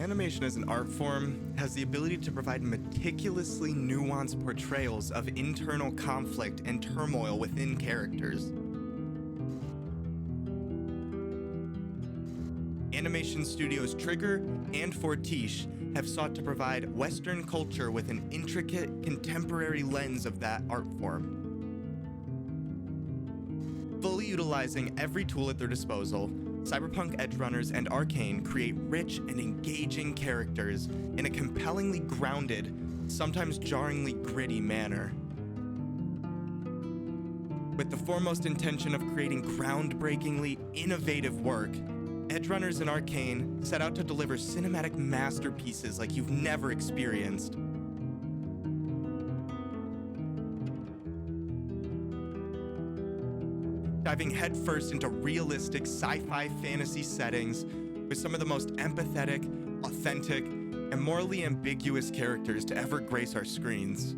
Animation as an art form has the ability to provide meticulously nuanced portrayals of internal conflict and turmoil within characters. Animation studios Trigger and Fortiche have sought to provide Western culture with an intricate, contemporary lens of that art form. Fully utilizing every tool at their disposal, Cyberpunk Edgerunners and Arcane create rich and engaging characters in a compellingly grounded, sometimes jarringly gritty manner. With the foremost intention of creating groundbreakingly innovative work, Edgerunners and Arcane set out to deliver cinematic masterpieces like you've never experienced. Diving headfirst into realistic sci-fi fantasy settings with some of the most empathetic, authentic, and morally ambiguous characters to ever grace our screens.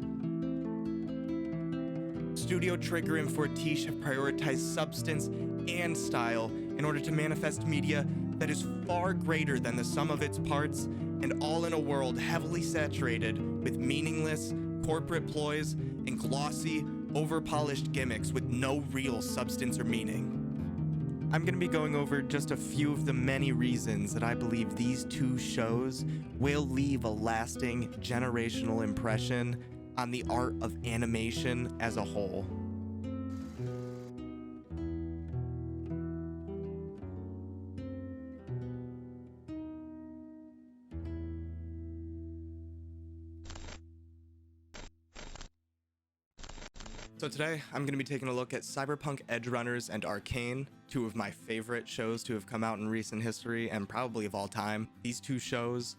Studio Trigger and Fortiche have prioritized substance and style in order to manifest media that is far greater than the sum of its parts, and all in a world heavily saturated with meaningless corporate ploys and glossy, over-polished gimmicks with no real substance or meaning. I'm going to be going over just a few of the many reasons that I believe these two shows will leave a lasting generational impression on the art of animation as a whole. So today, I'm going to be taking a look at Cyberpunk Edgerunners and Arcane, two of my favorite shows to have come out in recent history and probably of all time. These two shows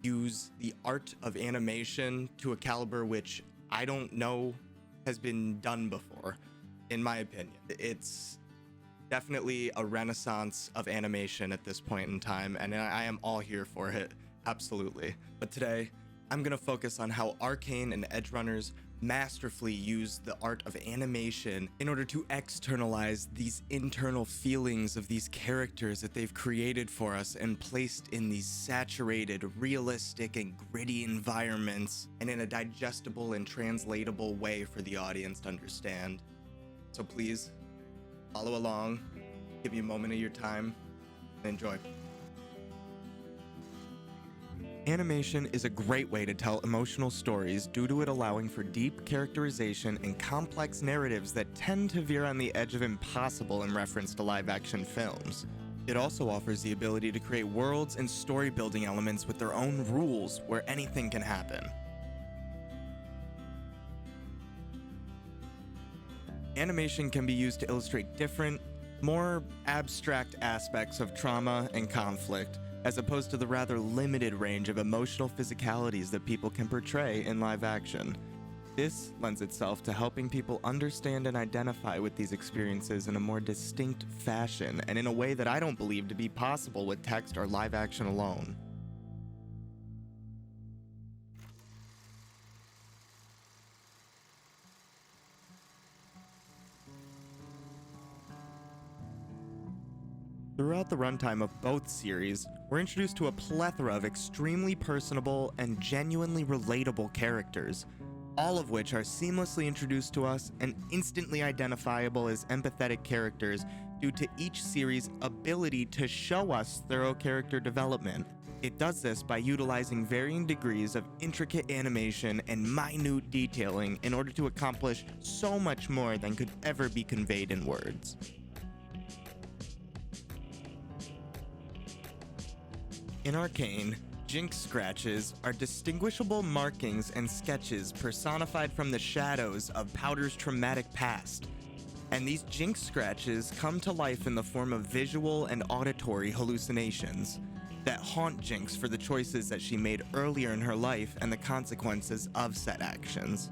use the art of animation to a caliber which I don't know has been done before, in my opinion. It's definitely a renaissance of animation at this point in time, and I am all here for it, absolutely. But today, I'm going to focus on how Arcane and Edgerunners masterfully use the art of animation in order to externalize these internal feelings of these characters that they've created for us and placed in these saturated, realistic, and gritty environments, and in a digestible and translatable way for the audience to understand. So please, follow along, give me a moment of your time, and enjoy. Animation is a great way to tell emotional stories due to it allowing for deep characterization and complex narratives that tend to veer on the edge of impossible in reference to live-action films. It also offers the ability to create worlds and story-building elements with their own rules where anything can happen. Animation can be used to illustrate different, more abstract aspects of trauma and conflict, as opposed to the rather limited range of emotional physicalities that people can portray in live action. This lends itself to helping people understand and identify with these experiences in a more distinct fashion, and in a way that I don't believe to be possible with text or live action alone. Throughout the runtime of both series, we're introduced to a plethora of extremely personable and genuinely relatable characters, all of which are seamlessly introduced to us and instantly identifiable as empathetic characters due to each series' ability to show us thorough character development. It does this by utilizing varying degrees of intricate animation and minute detailing in order to accomplish so much more than could ever be conveyed in words. In Arcane, jinx scratches are distinguishable markings and sketches personified from the shadows of Powder's traumatic past. And these jinx scratches come to life in the form of visual and auditory hallucinations that haunt Jinx for the choices that she made earlier in her life and the consequences of said actions.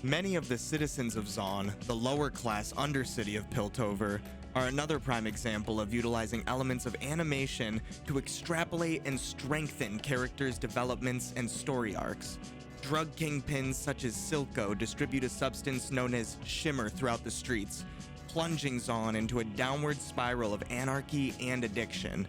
Many of the citizens of Zaun, the lower class undercity of Piltover, are another prime example of utilizing elements of animation to extrapolate and strengthen characters' developments and story arcs. Drug kingpins such as Silco distribute a substance known as Shimmer throughout the streets, plunging Zaun into a downward spiral of anarchy and addiction.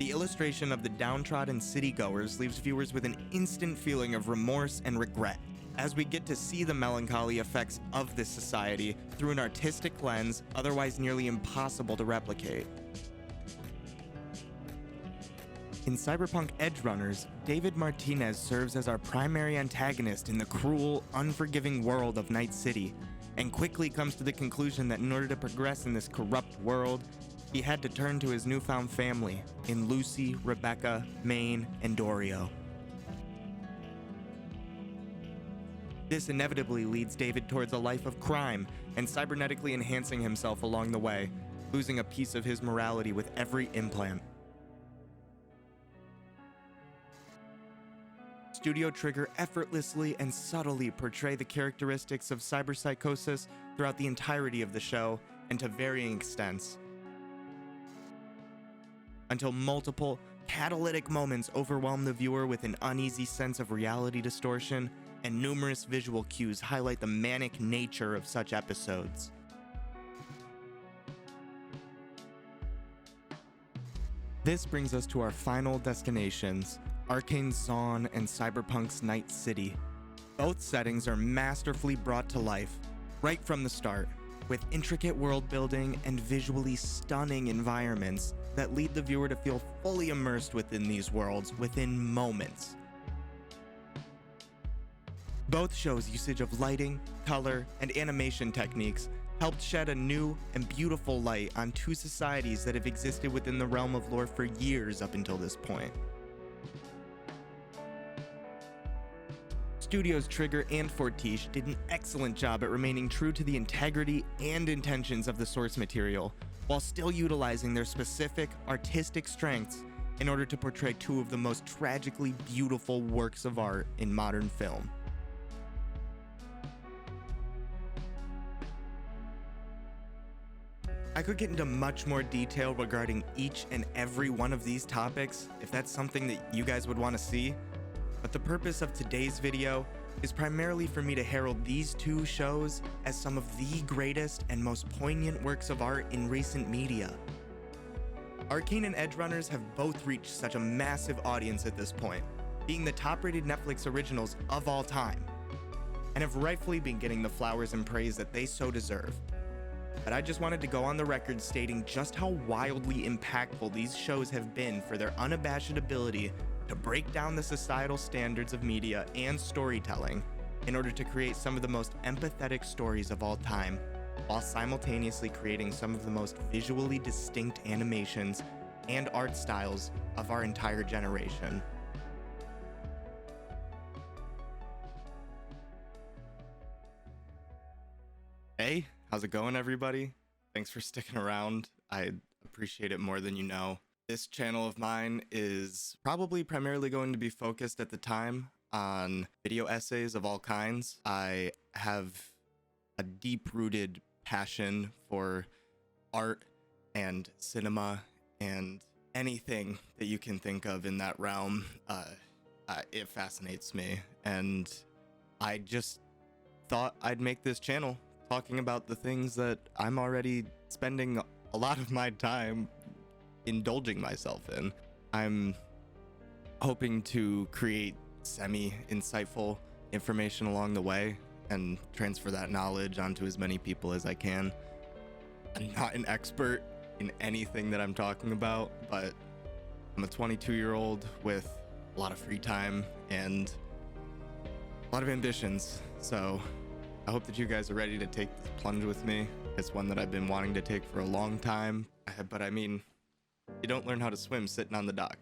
The illustration of the downtrodden citygoers leaves viewers with an instant feeling of remorse and regret, as we get to see the melancholy effects of this society through an artistic lens otherwise nearly impossible to replicate. In Cyberpunk Edgerunners, David Martinez serves as our primary antagonist in the cruel, unforgiving world of Night City, and quickly comes to the conclusion that in order to progress in this corrupt world, he had to turn to his newfound family in Lucy, Rebecca, Maine, and Dorio. This inevitably leads David towards a life of crime and cybernetically enhancing himself along the way, losing a piece of his morality with every implant. Studio Trigger effortlessly and subtly portray the characteristics of cyberpsychosis throughout the entirety of the show and to varying extents, until multiple catalytic moments overwhelm the viewer with an uneasy sense of reality distortion, and numerous visual cues highlight the manic nature of such episodes. This brings us to our final destinations, Arcane's Zaun and Cyberpunk's Night City. Both settings are masterfully brought to life, right from the start, with intricate world building and visually stunning environments that lead the viewer to feel fully immersed within these worlds within moments. Both shows' usage of lighting, color, and animation techniques helped shed a new and beautiful light on two societies that have existed within the realm of lore for years up until this point. Studios Trigger and Fortiche did an excellent job at remaining true to the integrity and intentions of the source material, while still utilizing their specific artistic strengths in order to portray two of the most tragically beautiful works of art in modern film. I could get into much more detail regarding each and every one of these topics if that's something that you guys would want to see, but the purpose of today's video is primarily for me to herald these two shows as some of the greatest and most poignant works of art in recent media. Arcane and Edgerunners have both reached such a massive audience at this point, being the top-rated Netflix originals of all time, and have rightfully been getting the flowers and praise that they so deserve. But I just wanted to go on the record stating just how wildly impactful these shows have been for their unabashed ability to break down the societal standards of media and storytelling in order to create some of the most empathetic stories of all time, while simultaneously creating some of the most visually distinct animations and art styles of our entire generation. Hey, how's it going, everybody? Thanks for sticking around. I appreciate it more than you know. This channel of mine is probably primarily going to be focused at the time on video essays of all kinds. I have a deep-rooted passion for art and cinema and anything that you can think of in that realm. It fascinates me, and I just thought I'd make this channel talking about the things that I'm already spending a lot of my time indulging myself in. I'm hoping to create semi-insightful information along the way and transfer that knowledge onto as many people as I can. I'm not an expert in anything that I'm talking about, but I'm a 22-year-old with a lot of free time and a lot of ambitions, so I hope that you guys are ready to take this plunge with me. It's one that I've been wanting to take for a long time, but I mean, you don't learn how to swim sitting on the dock.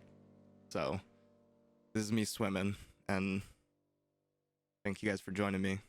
So this is me swimming, and thank you guys for joining me.